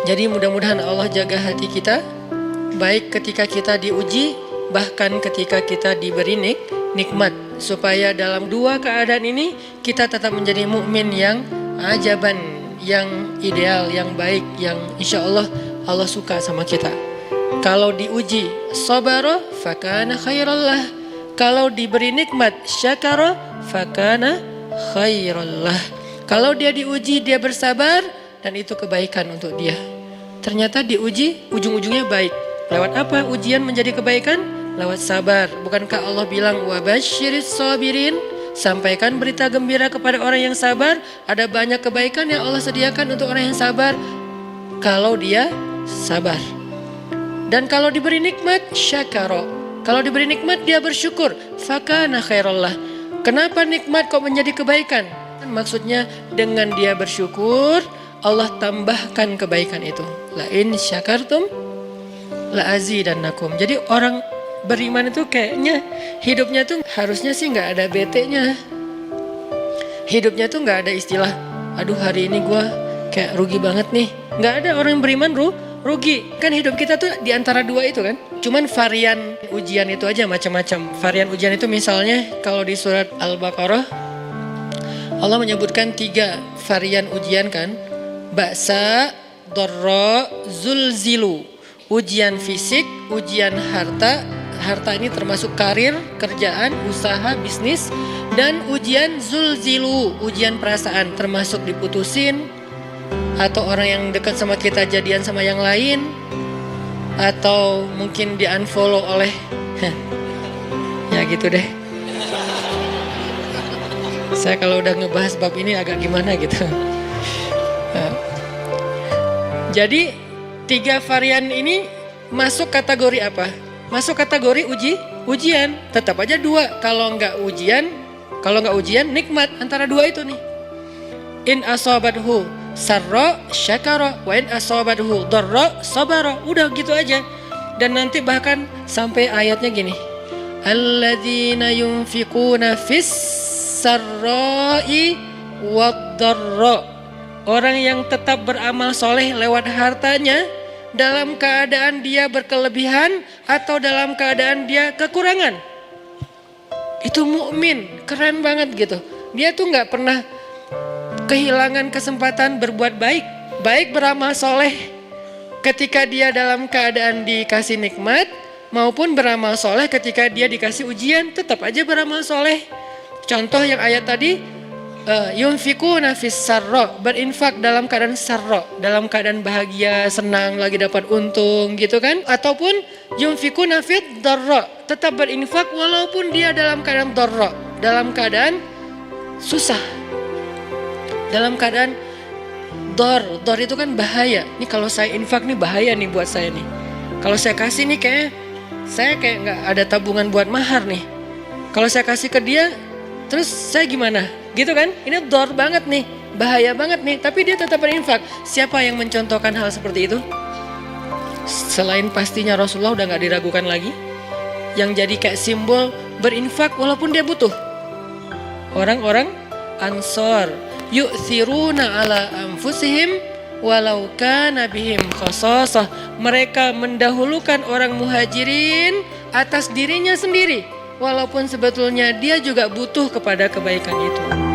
Jadi mudah-mudahan Allah jaga hati kita, baik ketika kita diuji, bahkan ketika kita diberi nikmat, supaya dalam dua keadaan ini kita tetap menjadi mukmin yang ajaban, yang ideal, yang baik, yang insya Allah Allah suka sama kita. Kalau diuji sabara fakana khairallah, kalau diberi nikmat syakara fakana khairallah. Kalau dia diuji dia bersabar, dan itu kebaikan untuk dia. Ternyata diuji ujung-ujungnya baik. Lewat apa ujian menjadi kebaikan? Lewat sabar. Bukankah Allah bilang wabasyiris sabirin? Sampaikan berita gembira kepada orang yang sabar. Ada banyak kebaikan yang Allah sediakan untuk orang yang sabar kalau dia sabar. Dan kalau diberi nikmat syakara. Kalau diberi nikmat dia bersyukur. Fakana khairallah. Kenapa nikmat kok menjadi kebaikan? Maksudnya dengan dia bersyukur, Allah tambahkan kebaikan itu. La in syakartum la azidannakum. Jadi orang beriman itu kayaknya hidupnya tuh harusnya sih nggak ada bete-nya. Hidupnya tuh nggak ada istilah, aduh hari ini gue kayak rugi banget nih. Nggak ada orang yang beriman rugi. Kan hidup kita tuh di antara dua itu kan. Cuman varian ujian itu aja macam-macam. Varian ujian itu misalnya kalau di surat Al-Baqarah Allah menyebutkan 3 varian ujian kan. Ba'sa, dharra, zulzilu. Ujian fisik, ujian harta. Harta ini termasuk karir, kerjaan, usaha, bisnis. Dan ujian zulzilu, ujian perasaan, termasuk diputusin, atau orang yang dekat sama kita jadian sama yang lain, atau mungkin di unfollow oleh ya gitu deh. Saya kalau udah ngebahas bab ini agak gimana gitu. Jadi 3 varian ini masuk kategori apa? Masuk kategori ujian. Tetap aja 2. Kalau nggak ujian nikmat. Antara 2 itu nih. In asabathu sarra syakara wa in asabathu dharra sabara. Udah gitu aja. Dan nanti bahkan sampai ayatnya gini. Alladzina yunfiquna fis sarra'i wad dharra. Orang yang tetap beramal soleh lewat hartanya dalam keadaan dia berkelebihan atau dalam keadaan dia kekurangan. Itu mukmin, keren banget gitu. Dia tuh nggak pernah kehilangan kesempatan berbuat baik. Baik beramal soleh ketika dia dalam keadaan dikasih nikmat, maupun beramal soleh ketika dia dikasih ujian, tetap aja beramal soleh. Contoh yang ayat tadi, yunfikuna fis sarra, berinfak dalam keadaan sarra, dalam keadaan bahagia, senang, lagi dapat untung gitu kan. Ataupun yunfikuna fid dharra, tetap berinfak walaupun dia dalam keadaan dharra, dalam keadaan susah, dalam keadaan dor itu kan bahaya. Ini kalau saya infak nih bahaya nih buat saya nih. Kalau saya kasih nih saya kayak nggak ada tabungan buat mahar nih. Kalau saya kasih ke dia, terus saya gimana? Gitu kan? Ini dor banget nih, bahaya banget nih. Tapi dia tetap berinfak. Siapa yang mencontohkan hal seperti itu? Selain pastinya Rasulullah udah gak diragukan lagi. Yang jadi kayak simbol berinfak walaupun dia butuh. Orang-orang Ansor, yu'thiruna ala anfusihim walau kana bihim khasasah. Mereka mendahulukan orang muhajirin atas dirinya sendiri, walaupun sebetulnya dia juga butuh kepada kebaikan itu.